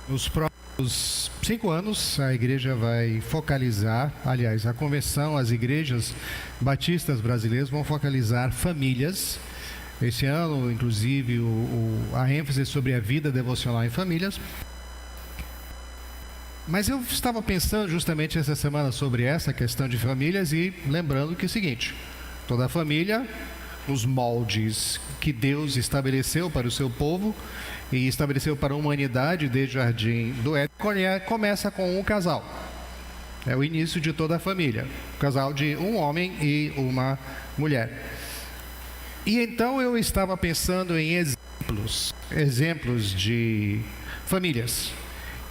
Nos próximos 5 anos, a igreja vai focalizar, aliás, a convenção, as igrejas batistas brasileiras vão focalizar famílias. Esse ano, inclusive, a ênfase sobre a vida devocional em famílias. Mas eu estava pensando justamente essa semana sobre essa questão de famílias e lembrando que é o seguinte: toda família, os moldes que Deus estabeleceu para o seu povo e estabeleceu para a humanidade desde o Jardim do Éden, começa com um casal. É o início de toda a família, um casal de um homem e uma mulher. E então eu estava pensando em exemplos de famílias.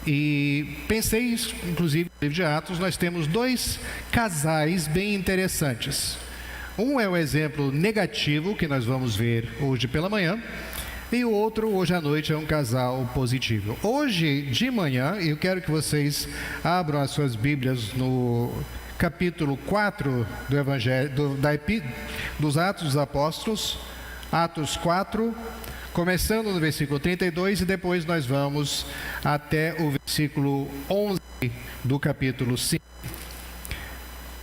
E pensei, inclusive, no livro de Atos, nós temos 2 casais bem interessantes. Um é o exemplo negativo, que nós vamos ver hoje pela manhã, e o outro, hoje à noite, é um casal positivo. Hoje de manhã, eu quero que vocês abram as suas Bíblias no capítulo 4 do Evangelho, dos Atos dos Apóstolos, Atos 4, começando no versículo 32, e depois nós vamos até o versículo 11 do capítulo 5.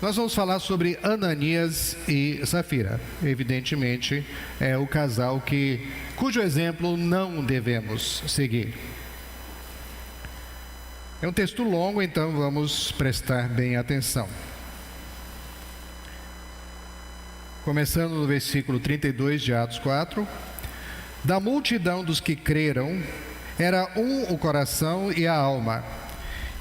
Nós vamos falar sobre Ananias e Safira. Evidentemente, é o casal cujo exemplo não devemos seguir. É um texto longo, então vamos prestar bem atenção. Começando no versículo 32 de Atos 4. Da multidão dos que creram, era um o coração e a alma.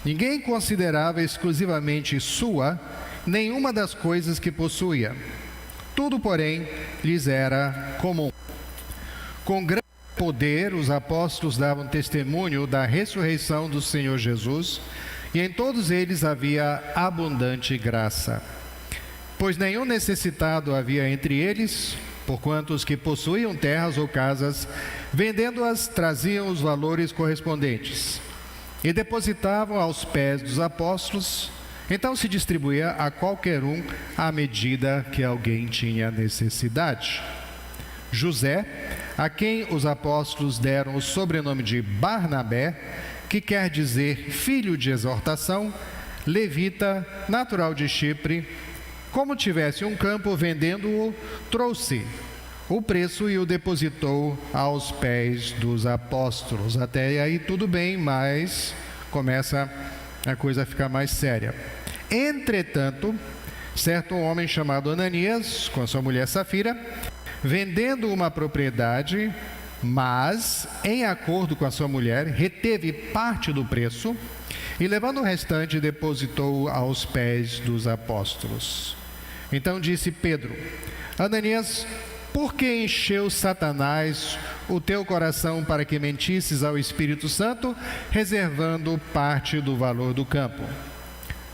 Ninguém considerava exclusivamente sua nenhuma das coisas que possuía. Tudo, porém, lhes era comum. Com grande poder, os apóstolos davam testemunho da ressurreição do Senhor Jesus, e em todos eles havia abundante graça. Pois nenhum necessitado havia entre eles, porquanto os que possuíam terras ou casas, vendendo-as, traziam os valores correspondentes e depositavam aos pés dos apóstolos. Então se distribuía a qualquer um à medida que alguém tinha necessidade. José, a quem os apóstolos deram o sobrenome de Barnabé, que quer dizer filho de exortação, levita, natural de Chipre, como tivesse um campo, vendendo-o, trouxe o preço e o depositou aos pés dos apóstolos. Até aí tudo bem, mas começa a coisa a ficar mais séria. Entretanto, certo homem chamado Ananias, com a sua mulher Safira, vendendo uma propriedade, mas, em acordo com a sua mulher, reteve parte do preço e, levando o restante, depositou aos pés dos apóstolos. Então disse Pedro: Ananias, por que encheu Satanás o teu coração para que mentisses ao Espírito Santo, reservando parte do valor do campo?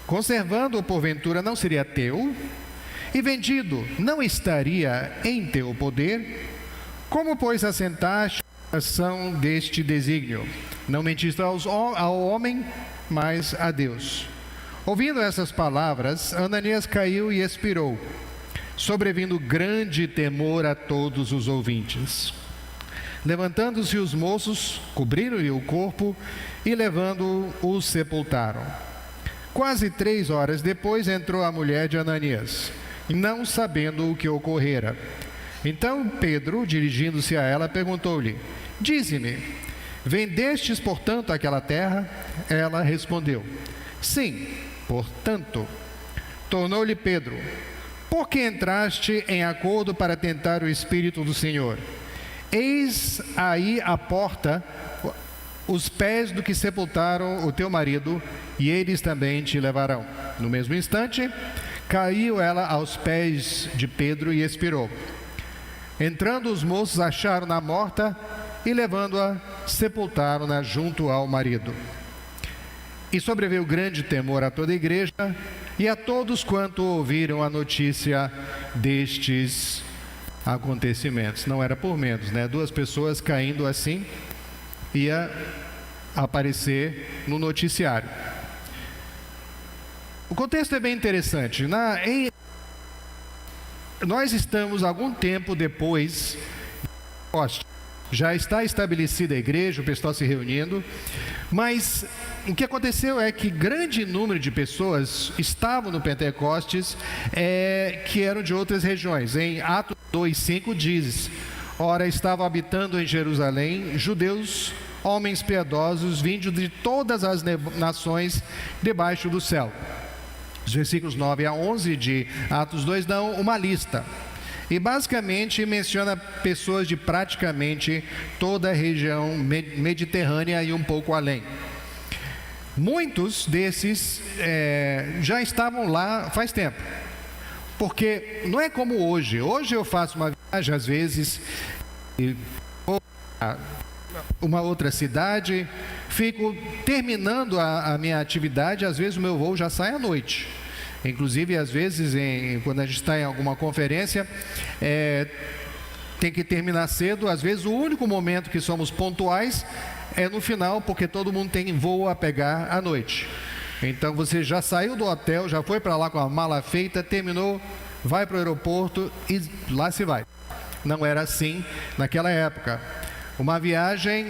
Conservando-o, porventura, não seria teu? E vendido, não estaria em teu poder? Como, pois, assentaste a ação deste desígnio? Não mentiste ao homem, mas a Deus. Ouvindo essas palavras, Ananias caiu e expirou, sobrevindo grande temor a todos os ouvintes. Levantando-se os moços, cobriram-lhe o corpo e, levando-o, o sepultaram. Quase 3 horas depois entrou a mulher de Ananias, não sabendo o que ocorrera. Então Pedro, dirigindo-se a ela, perguntou-lhe: Dize-me, vendestes, portanto, aquela terra? Ela respondeu: Sim, portanto. Tornou-lhe Pedro: Por que entraste em acordo para tentar o Espírito do Senhor? Eis aí à porta os pés do que sepultaram o teu marido, e eles também te levarão. No mesmo instante, caiu ela aos pés de Pedro e expirou. Entrando os moços, acharam-na morta e, levando-a, sepultaram-na junto ao marido. E sobreveio grande temor a toda a igreja e a todos quanto ouviram a notícia destes acontecimentos. Não era por menos, né? 2 pessoas caindo assim ia aparecer no noticiário. O contexto é bem interessante. Nós estamos algum tempo depois de Pentecoste. já está estabelecida a igreja, o pessoal se reunindo, mas o que aconteceu é que grande número de pessoas estavam no Pentecostes, que eram de outras regiões. Em Atos 2:5 diz: ora, estavam habitando em Jerusalém judeus, homens piedosos, vindos de todas as nações debaixo do céu. Os versículos 9 a 11 de Atos 2 dão uma lista. E basicamente menciona pessoas de praticamente toda a região mediterrânea e um pouco além. Muitos desses já estavam lá faz tempo. Porque não é como hoje. Hoje eu faço uma viagem, às vezes, e vou a uma outra cidade, fico terminando a minha atividade, às vezes o meu voo já sai à noite. Inclusive, às vezes, quando a gente está em alguma conferência, tem que terminar cedo. Às vezes, o único momento que somos pontuais é no final, porque todo mundo tem voo a pegar à noite. Então, você já saiu do hotel, já foi para lá com a mala feita, terminou, vai para o aeroporto e lá se vai. Não era assim naquela época. Uma viagem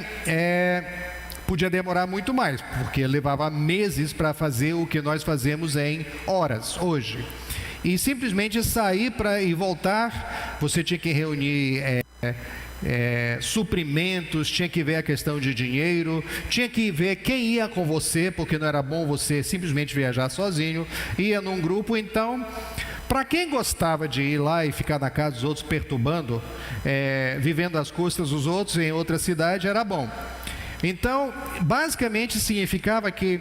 podia demorar muito mais, porque levava meses para fazer o que nós fazemos em horas hoje. E simplesmente sair e voltar, você tinha que reunir suprimentos, tinha que ver a questão de dinheiro, tinha que ver quem ia com você, porque não era bom você simplesmente viajar sozinho, ia num grupo. Então, para quem gostava de ir lá e ficar na casa dos outros perturbando, vivendo às custas dos outros em outra cidade, era bom. Então, basicamente significava que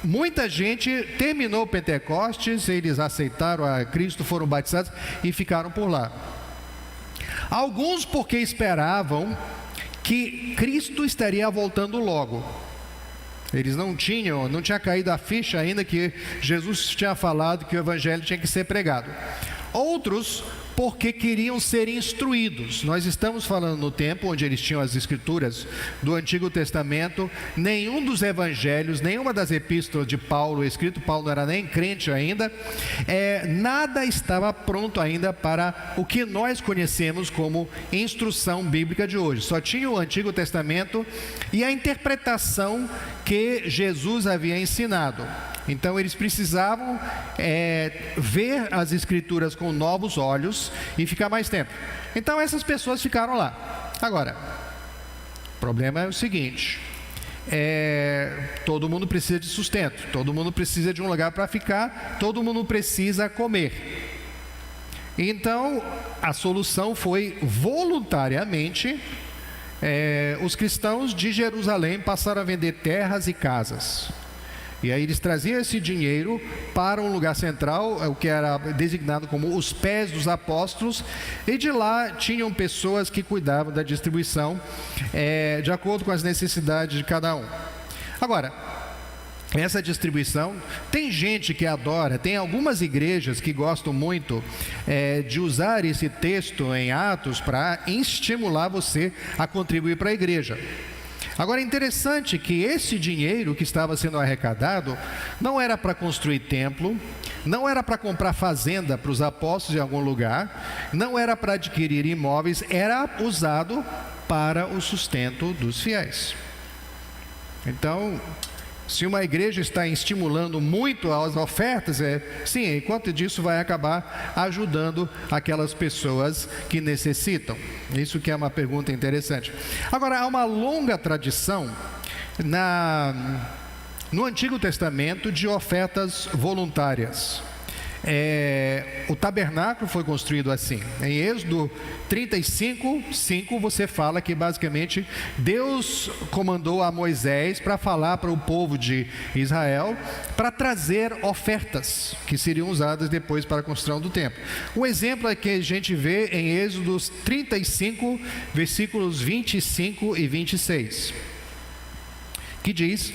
muita gente terminou o Pentecostes, eles aceitaram a Cristo, foram batizados e ficaram por lá. Alguns porque esperavam que Cristo estaria voltando logo. Eles não tinha caído a ficha ainda que Jesus tinha falado que o evangelho tinha que ser pregado. Outros porque queriam ser instruídos. Nós estamos falando no tempo onde eles tinham as escrituras do Antigo Testamento. Nenhum dos evangelhos, nenhuma das epístolas de Paulo escrito, Paulo não era nem crente ainda, nada estava pronto ainda para o que nós conhecemos como instrução bíblica de hoje. Só tinha o Antigo Testamento e a interpretação que Jesus havia ensinado. Então eles precisavam ver as escrituras com novos olhos e ficar mais tempo. Então essas pessoas ficaram lá. Agora, o problema é o seguinte: todo mundo precisa de sustento, todo mundo precisa de um lugar para ficar, todo mundo precisa comer. Então a solução foi voluntariamente os cristãos de Jerusalém passaram a vender terras e casas. E aí eles traziam esse dinheiro para um lugar central, o que era designado como os pés dos apóstolos, e de lá tinham pessoas que cuidavam da distribuição de acordo com as necessidades de cada um. Agora, essa distribuição, tem gente que adora, tem algumas igrejas que gostam muito de usar esse texto em Atos para estimular você a contribuir para a igreja. Agora, é interessante que esse dinheiro que estava sendo arrecadado não era para construir templo, não era para comprar fazenda para os apóstolos em algum lugar, não era para adquirir imóveis, era usado para o sustento dos fiéis. Então, se uma igreja está estimulando muito as ofertas, sim, enquanto disso vai acabar ajudando aquelas pessoas que necessitam. Isso que é uma pergunta interessante. Agora, há uma longa tradição no Antigo Testamento de ofertas voluntárias. O tabernáculo foi construído assim. Em Êxodo 35:5 você fala que basicamente Deus comandou a Moisés para falar para o povo de Israel para trazer ofertas que seriam usadas depois para a construção do templo. O exemplo é que a gente vê em Êxodo 35 versículos 25 e 26, que diz: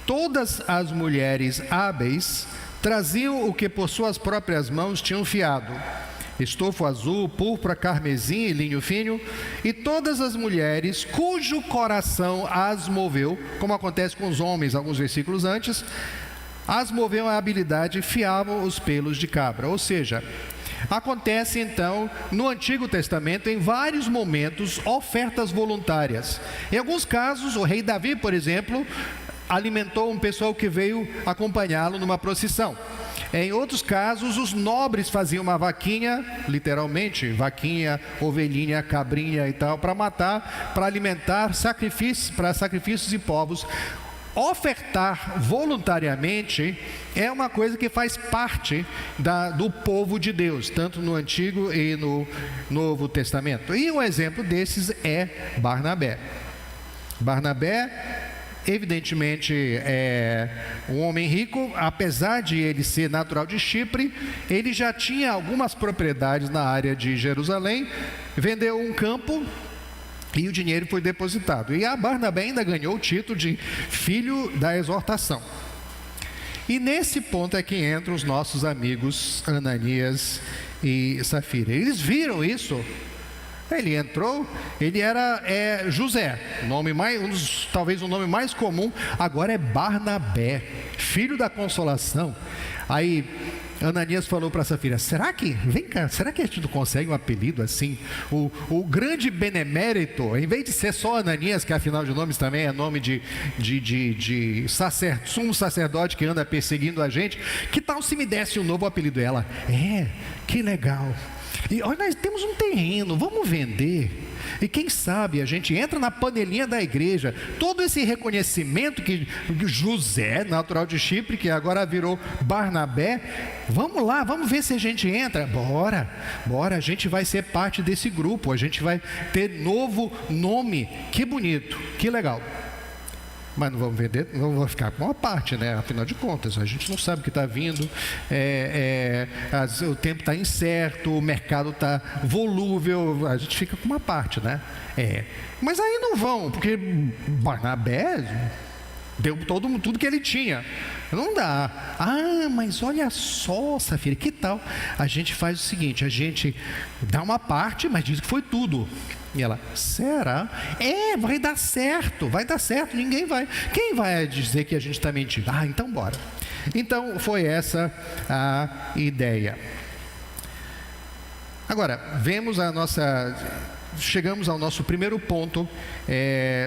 todas as mulheres hábeis traziam o que por suas próprias mãos tinham fiado, estofo azul, púrpura, carmesim e linho fino, e todas as mulheres cujo coração as moveu, como acontece com os homens alguns versículos antes, as moveu a habilidade, fiavam os pelos de cabra. Ou seja, Acontece então no Antigo Testamento, em vários momentos, ofertas voluntárias. Em alguns casos, o rei Davi, por exemplo, alimentou um pessoal que veio acompanhá-lo numa procissão. Em outros casos, os nobres faziam uma vaquinha, literalmente, vaquinha, ovelhinha, cabrinha e tal, para matar, para alimentar sacrifícios, para sacrifícios e povos. Ofertar voluntariamente é uma coisa que faz parte do povo de Deus, tanto no Antigo e no Novo Testamento. E um exemplo desses é Barnabé. Barnabé, evidentemente, é um homem rico. Apesar de ele ser natural de Chipre, ele já tinha algumas propriedades na área de Jerusalém, vendeu um campo e o dinheiro foi depositado. E a Barnabé ainda ganhou o título de filho da exortação. E nesse ponto é que entram os nossos amigos Ananias e Safira. Eles viram isso. Ele entrou, ele era José, talvez o nome mais comum, agora é Barnabé, filho da consolação. Aí Ananias falou para Safira: vem cá, será que a gente não consegue um apelido assim? O grande benemérito, em vez de ser só Ananias, que afinal de nomes também é nome de sumo sacerdote que anda perseguindo a gente, que tal se me desse um novo apelido? Ela: que legal. E olha, nós temos um terreno, vamos vender. E quem sabe a gente entra na panelinha da igreja. Todo esse reconhecimento que José, natural de Chipre, que agora virou Barnabé, vamos lá, vamos ver se a gente entra. Bora, a gente vai ser parte desse grupo, a gente vai ter novo nome. Que bonito, que legal. Mas não vamos vender, não vamos ficar com uma parte, né? Afinal de contas, a gente não sabe o que está vindo, o tempo está incerto, o mercado está volúvel, a gente fica com uma parte, né? Mas aí não vão, porque Barnabé deu tudo que ele tinha. Não dá. Mas olha só, Safira, que tal? A gente faz o seguinte, a gente dá uma parte, mas diz que foi tudo. E ela: será? Vai dar certo, ninguém vai. Quem vai dizer que a gente está mentindo? Então bora. Então foi essa a ideia. Agora, chegamos ao nosso primeiro ponto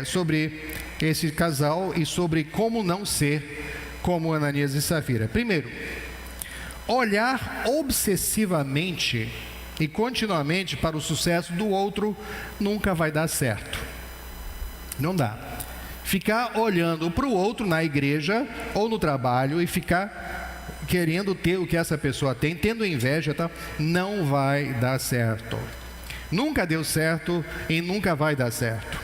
sobre esse casal e sobre como não ser como Ananias e Safira. Primeiro, olhar obsessivamente e continuamente para o sucesso do outro nunca vai dar certo. Não dá. Ficar olhando para o outro na igreja ou no trabalho e ficar querendo ter o que essa pessoa tem, tendo inveja, não vai dar certo. Nunca deu certo e nunca vai dar certo.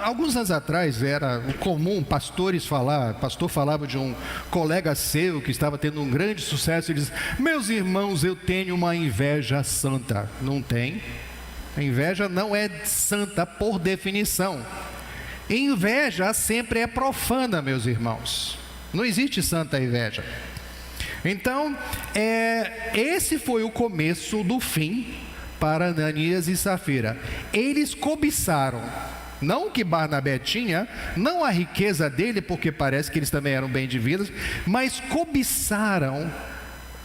Alguns anos atrás era comum pastor falava de um colega seu que estava tendo um grande sucesso. Ele diz: meus irmãos, eu tenho uma inveja santa. Não tem. A inveja não é santa por definição. Inveja sempre é profana, meus irmãos. Não existe santa inveja. Então, esse foi o começo do fim para Ananias e Safira. Eles cobiçaram, não o que Barnabé tinha, não a riqueza dele, porque parece que eles também eram bem de vida, mas cobiçaram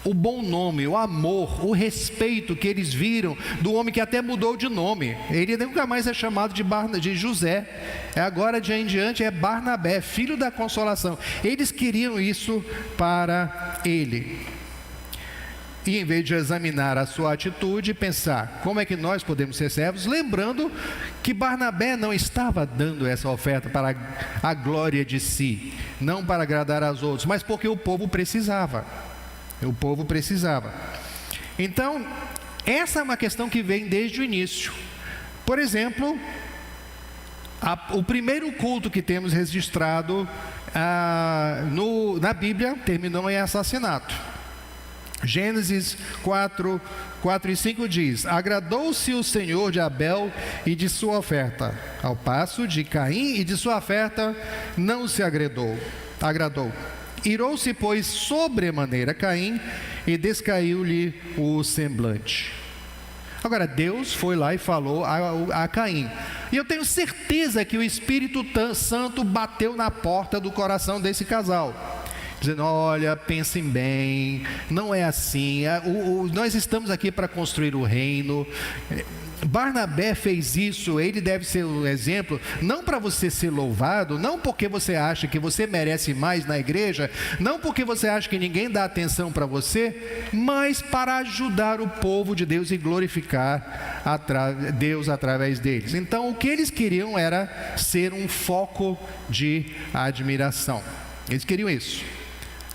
o bom nome, o amor, o respeito que eles viram do homem que até mudou de nome. Ele nunca mais é chamado de José, agora de em diante é Barnabé, filho da consolação. Eles queriam isso para ele. E em vez de examinar a sua atitude e pensar como é que nós podemos ser servos, lembrando que Barnabé não estava dando essa oferta para a glória de si, não para agradar aos outros, mas porque o povo precisava. Então, essa é uma questão que vem desde o início. Por exemplo, o primeiro culto que temos registrado na Bíblia terminou em assassinato. Gênesis 4 e 5 diz: agradou-se o Senhor de Abel e de sua oferta, ao passo de Caim e de sua oferta não se agradou. Irou-se, pois, sobremaneira Caim e descaiu-lhe o semblante. Agora, Deus foi lá e falou a Caim. E eu tenho certeza que o Espírito Santo bateu na porta do coração desse casal, dizendo: olha, pensem bem, não é assim, nós estamos aqui para construir o reino. Barnabé fez isso, ele deve ser um exemplo, não para você ser louvado, não porque você acha que você merece mais na igreja, não porque você acha que ninguém dá atenção para você, mas para ajudar o povo de Deus e glorificar Deus através deles. Então, o que eles queriam era ser um foco de admiração. Eles queriam isso.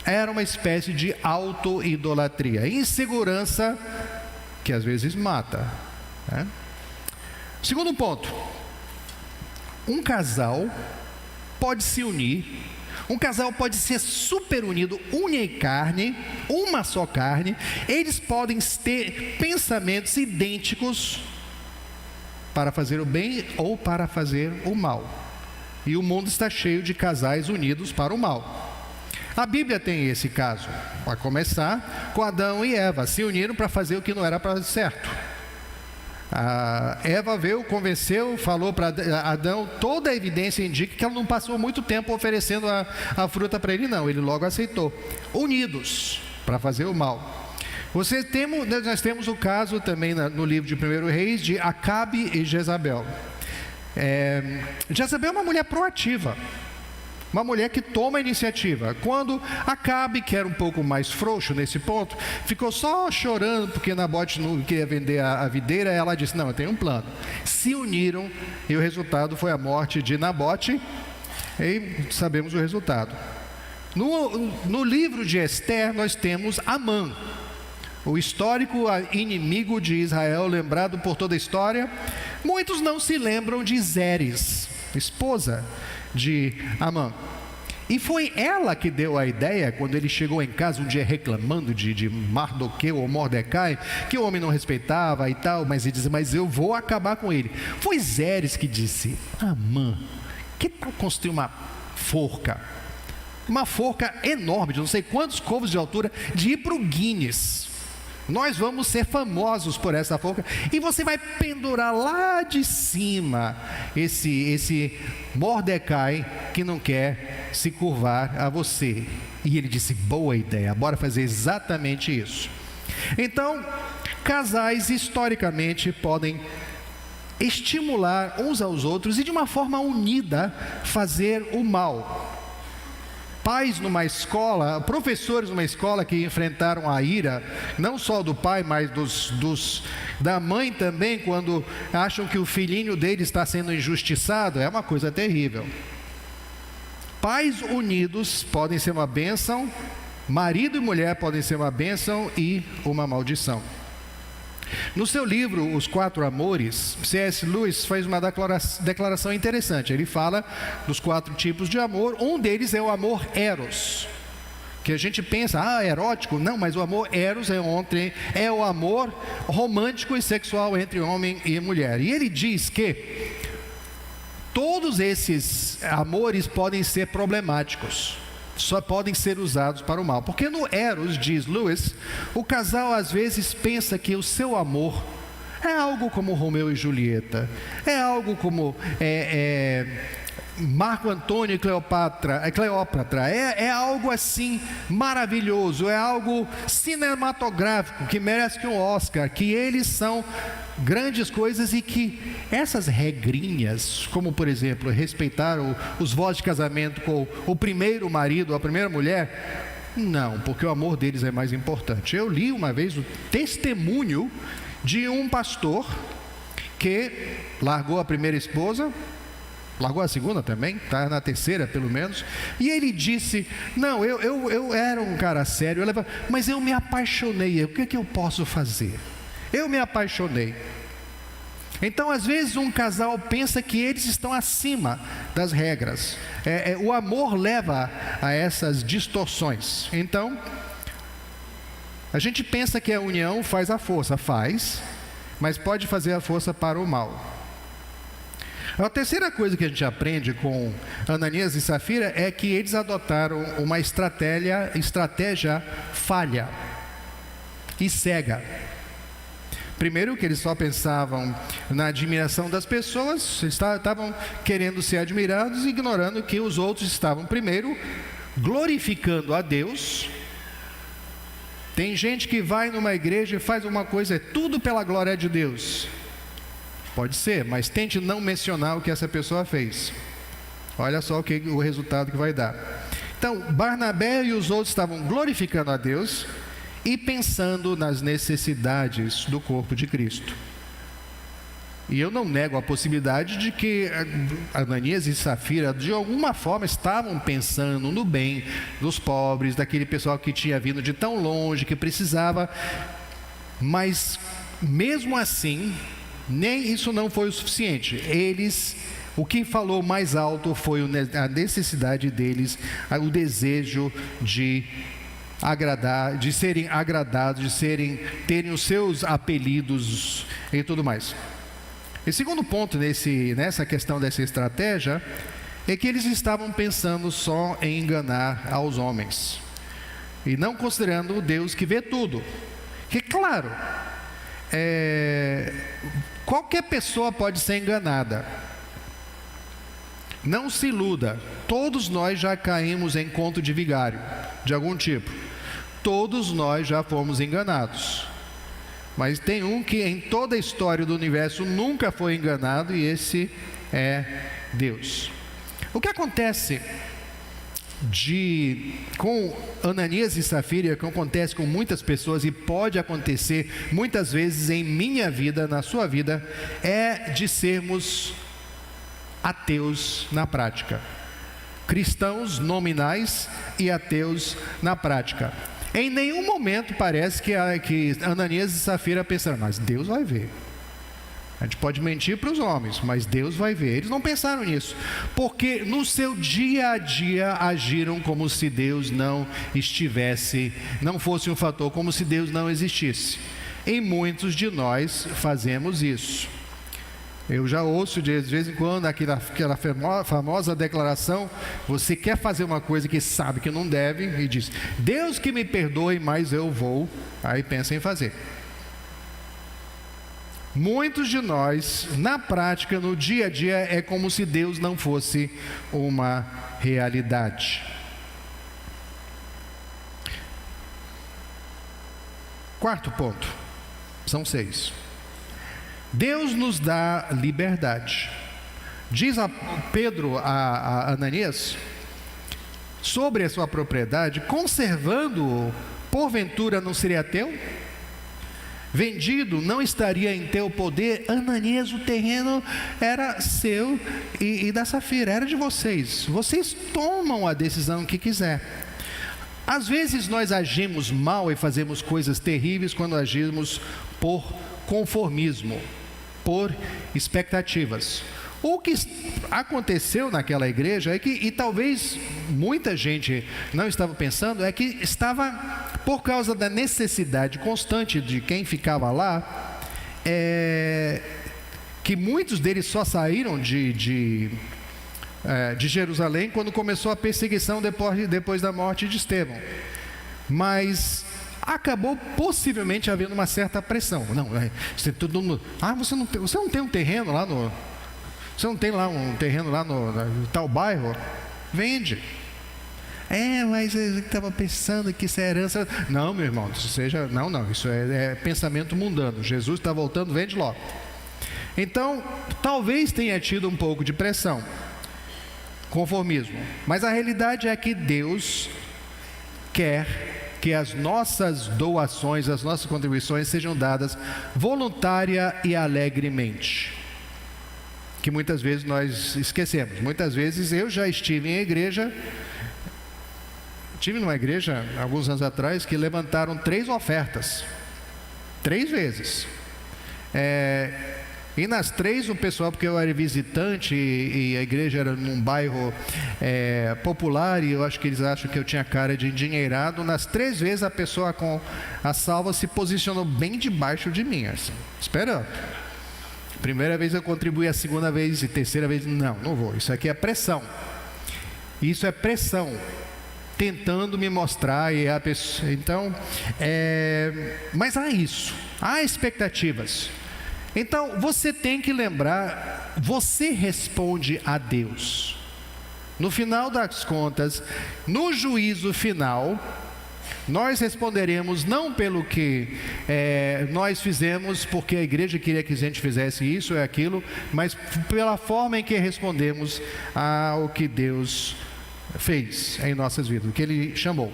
Era uma espécie de auto-idolatria, insegurança que às vezes mata. Segundo ponto, um casal pode se unir, um casal pode ser super unido, unha e carne, uma só carne. Eles podem ter pensamentos idênticos para fazer o bem ou para fazer o mal, e o mundo está cheio de casais unidos para o mal. A Bíblia tem esse caso, para começar com Adão e Eva, se uniram para fazer o que não era para certo. A Eva veio, convenceu, falou para Adão, toda a evidência indica que ela não passou muito tempo oferecendo a fruta para ele, não, ele logo aceitou. Unidos para fazer o mal. Nós temos o caso também no livro de 1 Reis de Acabe e Jezabel. Jezabel é uma mulher proativa, uma mulher que toma a iniciativa. Quando Acabe, que era um pouco mais frouxo nesse ponto, ficou só chorando porque Nabote não queria vender a videira, ela disse: não, eu tenho um plano. Se uniram e o resultado foi a morte de Nabote, e sabemos o resultado. No livro de Esther nós temos Amã, o histórico inimigo de Israel, lembrado por toda a história. Muitos não se lembram de Zeres, esposa de Amã. E foi ela que deu a ideia, quando ele chegou em casa um dia reclamando de Mardoqueu ou Mordecai, que o homem não respeitava e tal, mas ele dizia: mas eu vou acabar com ele. Foi Zeres que disse: Amã, que tal construir uma forca enorme, de não sei quantos côvados de altura, de ir para o Guinness. Nós vamos ser famosos por essa forca, e você vai pendurar lá de cima esse Mordecai que não quer se curvar a você. E ele disse: boa ideia, bora fazer exatamente isso. Então, casais historicamente podem estimular uns aos outros e de uma forma unida fazer o mal. Pais numa escola, professores numa escola que enfrentaram a ira, não só do pai, mas da mãe também, quando acham que o filhinho dele está sendo injustiçado, é uma coisa terrível. Pais unidos podem ser uma bênção, marido e mulher podem ser uma bênção e uma maldição. No seu livro Os Quatro Amores, C.S. Lewis faz uma declaração interessante. Ele fala dos 4 tipos de amor. Um deles é o amor eros, que a gente pensa, erótico. Não, mas o amor eros é o amor romântico e sexual entre homem e mulher. E ele diz que todos esses amores podem ser problemáticos, só podem ser usados para o mal. Porque no eros, diz Lewis, o casal às vezes pensa que o seu amor é algo como Romeu e Julieta, é algo como Marco Antônio e Cleópatra, é algo assim maravilhoso, é algo cinematográfico que merece um Oscar, que eles são grandes coisas, e que essas regrinhas, como por exemplo respeitar os votos de casamento com o primeiro marido ou a primeira mulher, não, porque o amor deles é mais importante. Eu li uma vez o testemunho de um pastor que largou a primeira esposa, largou a segunda também, está na terceira pelo menos, e ele disse: não, eu era um cara sério, mas eu me apaixonei, o que eu posso fazer? Eu me apaixonei. Então às vezes um casal pensa que eles estão acima das regras, o amor leva a essas distorções. Então a gente pensa que a união faz a força, mas pode fazer a força para o mal. A terceira coisa que a gente aprende com Ananias e Safira é que eles adotaram uma estratégia falha e cega. Primeiro, que eles só pensavam na admiração das pessoas, estavam querendo ser admirados, ignorando que os outros estavam primeiro glorificando a Deus. Tem gente que vai numa igreja e faz uma coisa, é tudo pela glória de Deus. Pode ser, mas tente não mencionar o que essa pessoa fez. Olha só o resultado que vai dar. Então, Barnabé e os outros estavam glorificando a Deus e pensando nas necessidades do corpo de Cristo. E eu não nego a possibilidade de que Ananias e Safira, de alguma forma, estavam pensando no bem dos pobres, daquele pessoal que tinha vindo de tão longe, que precisava. Mas, mesmo assim, nem isso não foi o suficiente. O que falou mais alto foi a necessidade deles, o desejo de agradar, de serem agradados, terem os seus apelidos e tudo mais. E segundo ponto nessa questão dessa estratégia é que eles estavam pensando só em enganar aos homens e não considerando o Deus que vê tudo. Que claro, qualquer pessoa pode ser enganada. Não se iluda, todos nós já caímos em conto de vigário, de algum tipo. Todos nós já fomos enganados. Mas tem um que em toda a história do universo nunca foi enganado, e esse é Deus. O que acontece com Ananias e Safira, que acontece com muitas pessoas e pode acontecer muitas vezes em minha vida, na sua vida, é de sermos ateus na prática. Cristãos nominais e ateus na prática. Em nenhum momento parece que Ananias e Safira pensaram, mas Deus vai ver. A gente pode mentir para os homens, mas Deus vai ver. Eles não pensaram nisso, porque no seu dia a dia agiram como se Deus não fosse um fator, como se Deus não existisse. E muitos de nós fazemos isso. Eu já ouço de vez em quando aquela famosa declaração: você quer fazer uma coisa que sabe que não deve, e diz, Deus que me perdoe, mas eu vou. Aí pensa em fazer. Muitos de nós, na prática, no dia a dia, é como se Deus não fosse uma realidade. Quarto ponto, são 6. Deus nos dá liberdade. Diz Pedro a Ananias sobre a sua propriedade: conservando-o, porventura não seria teu? Vendido, não estaria em teu poder? Ananias, o terreno era seu e da Safira, era de vocês. Vocês tomam a decisão que quiser. Às vezes nós agimos mal e fazemos coisas terríveis quando agimos por conformismo, por expectativas. O que aconteceu naquela igreja é que, e talvez muita gente não estava pensando, é que estava, por causa da necessidade constante de quem ficava lá, que muitos deles só saíram de Jerusalém quando começou a perseguição depois da morte de Estevão. Mas acabou possivelmente havendo uma certa pressão. Você não tem um terreno lá no... Você não tem lá um terreno lá no tal bairro? Vende. Mas eu estava pensando que isso é herança. Não, meu irmão, isso é pensamento mundano. Jesus está voltando, vende logo. Então, talvez tenha tido um pouco de pressão, conformismo. Mas a realidade é que Deus quer que as nossas doações, as nossas contribuições sejam dadas voluntária e alegremente, que muitas vezes nós esquecemos. Muitas vezes eu já estive numa igreja alguns anos atrás que levantaram 3 ofertas, 3 vezes, e nas 3 o pessoal, porque eu era visitante e a igreja era num bairro popular, e eu acho que eles acham que eu tinha cara de endinheirado. Nas 3 vezes a pessoa com a salva se posicionou bem debaixo de mim, assim, esperando. Primeira vez eu contribuí, a segunda vez e terceira vez, não vou. Isso aqui é pressão. Isso é pressão, tentando me mostrar, e a pessoa. Então, mas há expectativas. Então, você tem que lembrar, você responde a Deus. no final das contas, no juízo final, nós responderemos não pelo que nós fizemos, porque a igreja queria que a gente fizesse isso ou aquilo, mas pela forma em que respondemos ao que Deus fez em nossas vidas, o que Ele chamou.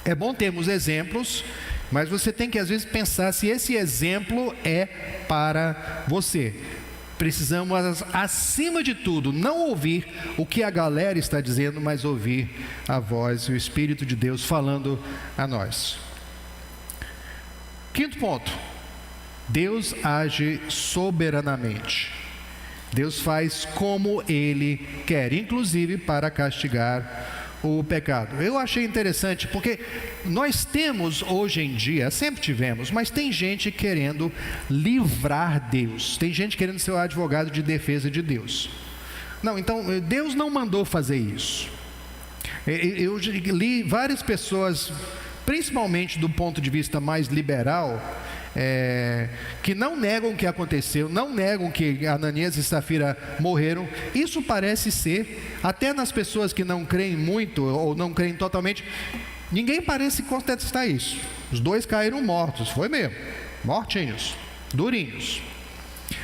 É bom termos exemplos, mas você tem que às vezes pensar se esse exemplo é para você. Precisamos, acima de tudo, não ouvir o que a galera está dizendo, mas ouvir a voz e o Espírito de Deus falando a nós. Quinto ponto: Deus age soberanamente. Deus faz como Ele quer, inclusive para castigar o pecado. Eu achei interessante porque nós temos hoje em dia, sempre tivemos, mas tem gente querendo livrar Deus, tem gente querendo ser o advogado de defesa de Deus. Não, então Deus não mandou fazer isso. Eu li várias pessoas, principalmente do ponto de vista mais liberal, que não negam o que aconteceu, não negam que Ananias e Safira morreram. Isso parece ser, até nas pessoas que não creem muito ou não creem totalmente, ninguém parece contestar isso. Os dois caíram mortos, foi mesmo, mortinhos, durinhos.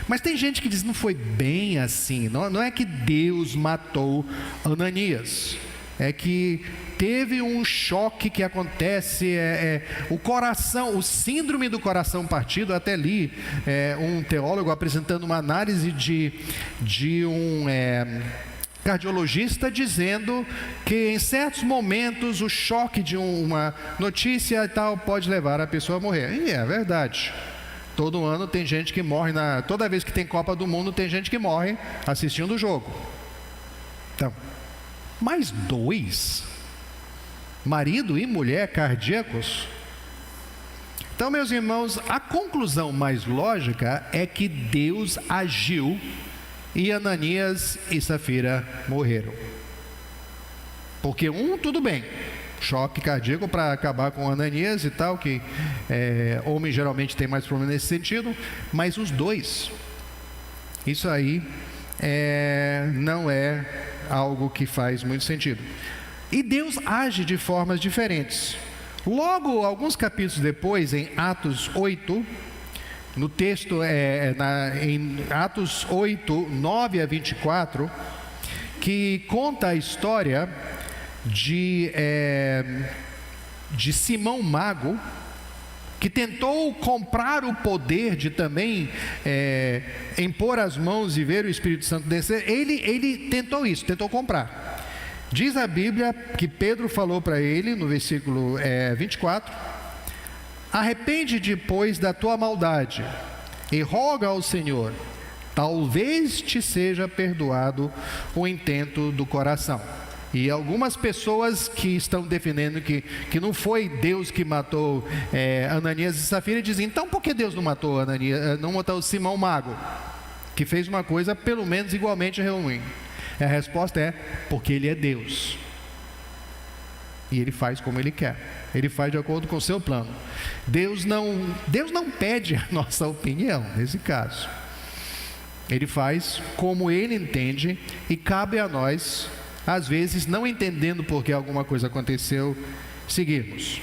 Mas tem gente que diz, não foi bem assim, não é que Deus matou Ananias, é que teve um choque que acontece, o coração, o síndrome do coração partido. Até li um teólogo apresentando uma análise de um cardiologista, dizendo que em certos momentos o choque de uma notícia e tal pode levar a pessoa a morrer. E é verdade. Todo ano tem gente que morre, toda vez que tem Copa do Mundo tem gente que morre assistindo o jogo. Então, mais dois, marido e mulher cardíacos. Então, meus irmãos, a conclusão mais lógica é que Deus agiu e Ananias e Safira morreram. Porque tudo bem, choque cardíaco para acabar com Ananias e tal, que homem geralmente tem mais problema nesse sentido, mas os dois, isso aí não é algo que faz muito sentido. E Deus age de formas diferentes. Logo, alguns capítulos depois, em Atos 8, no texto, em Atos 8, 9 a 24, que conta a história de Simão Mago, que tentou comprar o poder de também impor as mãos e ver o Espírito Santo descer. Ele tentou isso, tentou comprar. Diz a Bíblia que Pedro falou para ele, no versículo 24: arrepende-te, pois, da tua maldade e roga ao Senhor, talvez te seja perdoado o intento do coração. E algumas pessoas que estão defendendo que não foi Deus que matou Ananias e Safira, dizem, então por que Deus não matou Ananias, não matou Simão Mago, que fez uma coisa pelo menos igualmente ruim? A resposta é, porque Ele é Deus. E Ele faz como Ele quer. Ele faz de acordo com o seu plano. Deus não pede a nossa opinião nesse caso. Ele faz como Ele entende e cabe a nós, às vezes, não entendendo por que alguma coisa aconteceu, seguirmos.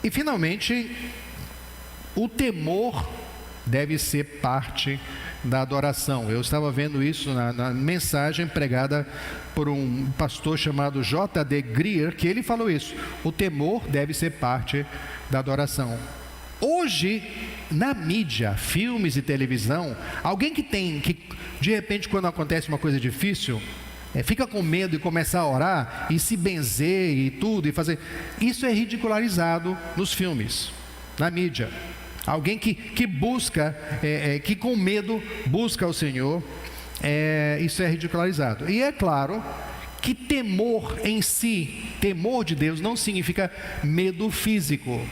E, finalmente, o temor deve ser parte da adoração. Eu estava vendo isso na mensagem pregada por um pastor chamado J.D. Greer, que ele falou isso. O temor deve ser parte da adoração. Hoje, na mídia, filmes e televisão, alguém que de repente, quando acontece uma coisa difícil, fica com medo e começa a orar e se benzer e tudo, e fazer, isso é ridicularizado nos filmes, na mídia. Alguém que busca, que com medo busca o Senhor, isso é ridicularizado. E é claro que temor em si, temor de Deus, não significa medo físico,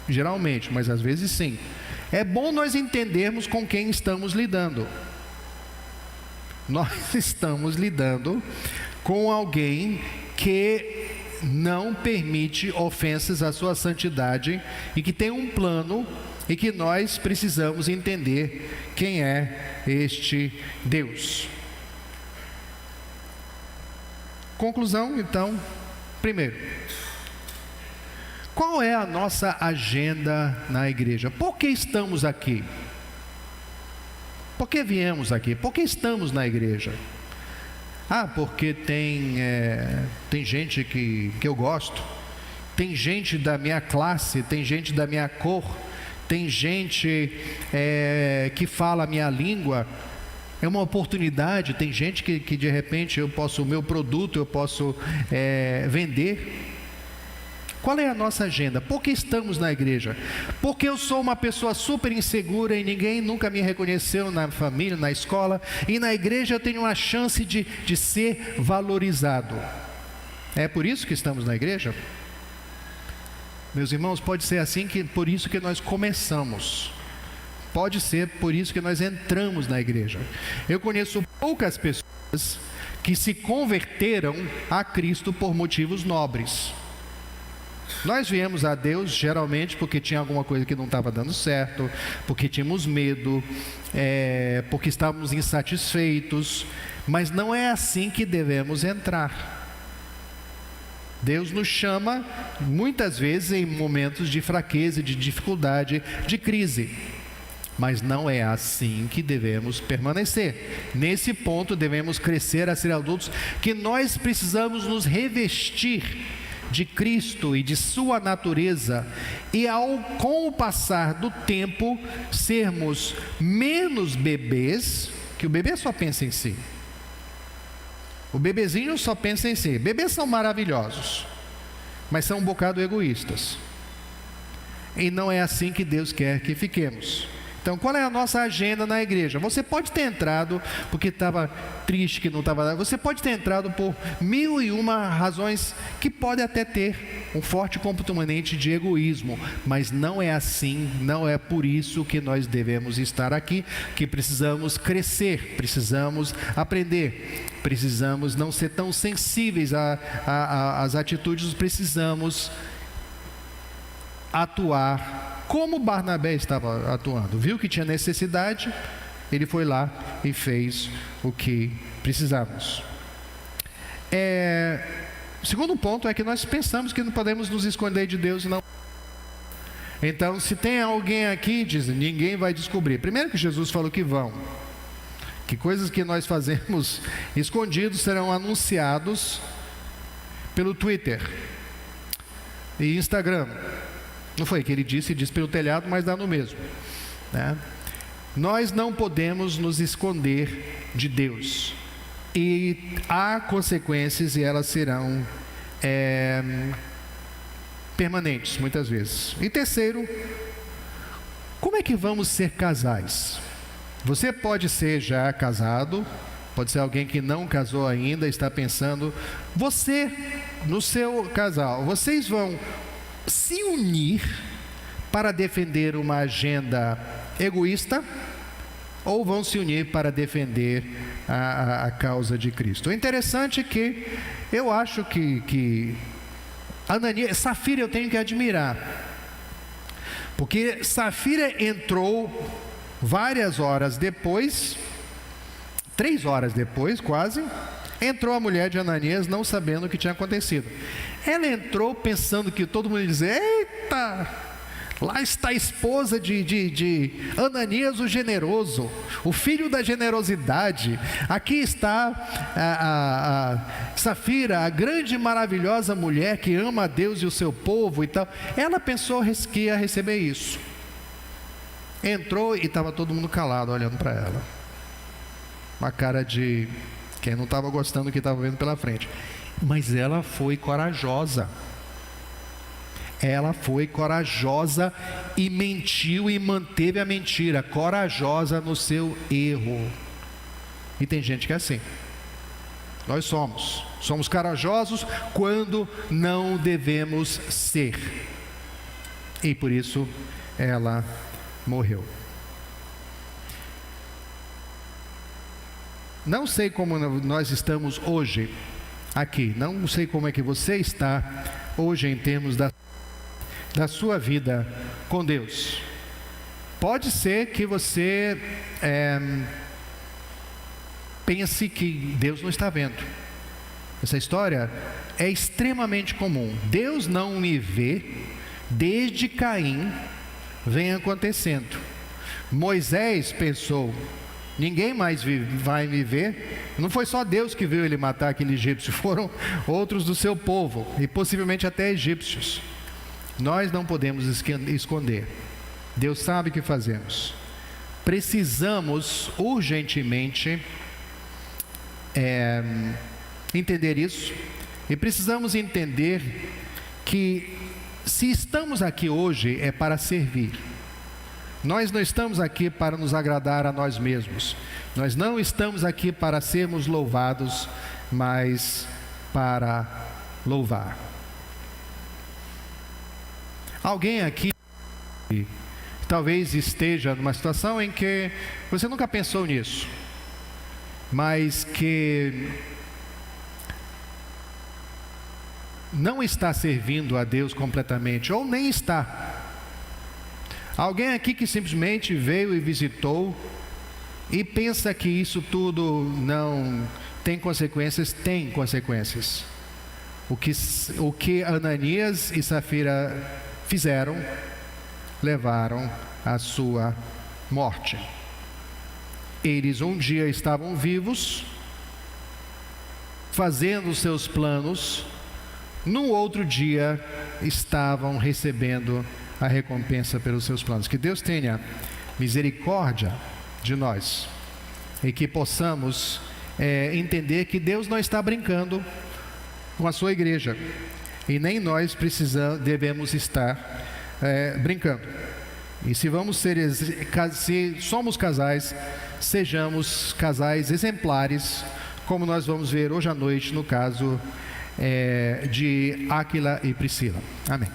geralmente, mas às vezes sim. É bom nós entendermos com quem estamos lidando. Nós estamos lidando com alguém que não permite ofensas à sua santidade e que tem um plano e que nós precisamos entender quem é este Deus. Conclusão, então, primeiro, qual é a nossa agenda na igreja? Por que estamos aqui? Por que viemos aqui? Por que estamos na igreja? Porque tem gente que eu gosto, tem gente da minha classe, tem gente da minha cor, tem gente que fala a minha língua. É uma oportunidade, tem gente que de repente o meu produto eu posso vender. Qual é a nossa agenda? Por que estamos na igreja? Porque eu sou uma pessoa super insegura e ninguém nunca me reconheceu na família, na escola, e na igreja eu tenho uma chance de ser valorizado. É por isso que estamos na igreja? Meus irmãos, pode ser assim, por isso que nós começamos. Pode ser por isso que nós entramos na igreja. Eu conheço poucas pessoas que se converteram a Cristo por motivos nobres. Nós viemos a Deus geralmente porque tinha alguma coisa que não estava dando certo, porque tínhamos medo, porque estávamos insatisfeitos, mas não é assim que devemos entrar. Deus nos chama muitas vezes em momentos de fraqueza, de dificuldade, de crise. Mas não é assim que devemos permanecer. Nesse ponto devemos crescer a ser adultos, que nós precisamos nos revestir de Cristo e de sua natureza, e com o passar do tempo sermos menos bebês, que o bebê só pensa em si. O bebezinho só pensa em si. Bebês são maravilhosos, mas são um bocado egoístas. E não é assim que Deus quer que fiquemos. Então, qual é a nossa agenda na igreja? Você pode ter entrado porque estava triste, que não estava lá. Você pode ter entrado por 1001 razões que pode até ter um forte componente de egoísmo. Mas não é assim, não é por isso que nós devemos estar aqui, que precisamos crescer, precisamos aprender, precisamos não ser tão sensíveis às atitudes, precisamos atuar como Barnabé estava atuando. Viu que tinha necessidade, ele foi lá e fez o que precisávamos. O segundo ponto é que nós pensamos que não podemos nos esconder de Deus, não. Então, se tem alguém aqui, diz, ninguém vai descobrir. Primeiro que Jesus falou que vão. Que coisas que nós fazemos escondidos serão anunciados pelo Twitter e Instagram. Não foi que ele disse pelo telhado, mas dá no mesmo, né? Nós não podemos nos esconder de Deus. E há consequências e elas serão permanentes, muitas vezes. E terceiro, como é que vamos ser casais? Você pode ser já casado, pode ser alguém que não casou ainda, está pensando, você, no seu casal, vocês vão se unir para defender uma agenda egoísta ou vão se unir para defender a causa de Cristo? O interessante é que eu acho que Safira eu tenho que admirar, porque Safira entrou várias horas depois, 3 horas depois quase, entrou a mulher de Ananias não sabendo o que tinha acontecido. Ela entrou pensando que todo mundo ia dizer, eita, lá está a esposa de Ananias o generoso, o filho da generosidade. Aqui está a Safira, a grande e maravilhosa mulher que ama a Deus e o seu povo e tal. Ela pensou que ia receber isso. Entrou e estava todo mundo calado olhando para ela. Uma cara de quem não estava gostando do que estava vendo pela frente. Mas ela foi corajosa. Ela foi corajosa e mentiu e manteve a mentira. Corajosa no seu erro. E tem gente que é assim. Nós somos corajosos quando não devemos ser. E por isso ela morreu. Não sei como nós estamos hoje aqui. Não sei como é que você está hoje em termos da sua vida com Deus. Pode ser que você pense que Deus não está vendo. Essa história é extremamente comum. Deus não me vê desde Caim vem acontecendo. Moisés pensou: ninguém mais vai me ver. Não foi só Deus que viu ele matar aquele egípcio, foram outros do seu povo, e possivelmente até egípcios. Nós não podemos esconder. Deus sabe o que fazemos. Precisamos urgentemente entender isso, e precisamos entender que se estamos aqui hoje é para servir. Nós não estamos aqui para nos agradar a nós mesmos. Nós não estamos aqui para sermos louvados, mas para louvar. Alguém aqui talvez esteja numa situação em que você nunca pensou nisso, mas que não está servindo a Deus completamente, ou nem está. Alguém aqui que simplesmente veio e visitou e pensa que isso tudo não tem consequências. Tem consequências. O que Ananias e Safira fizeram, levaram à sua morte. Eles um dia estavam vivos, fazendo os seus planos, no outro dia estavam recebendo a recompensa pelos seus planos. Que Deus tenha misericórdia de nós e que possamos entender que Deus não está brincando com a sua igreja, e nem nós devemos estar brincando. E se somos casais, sejamos casais exemplares, como nós vamos ver hoje à noite no caso de Áquila e Priscila. Amém.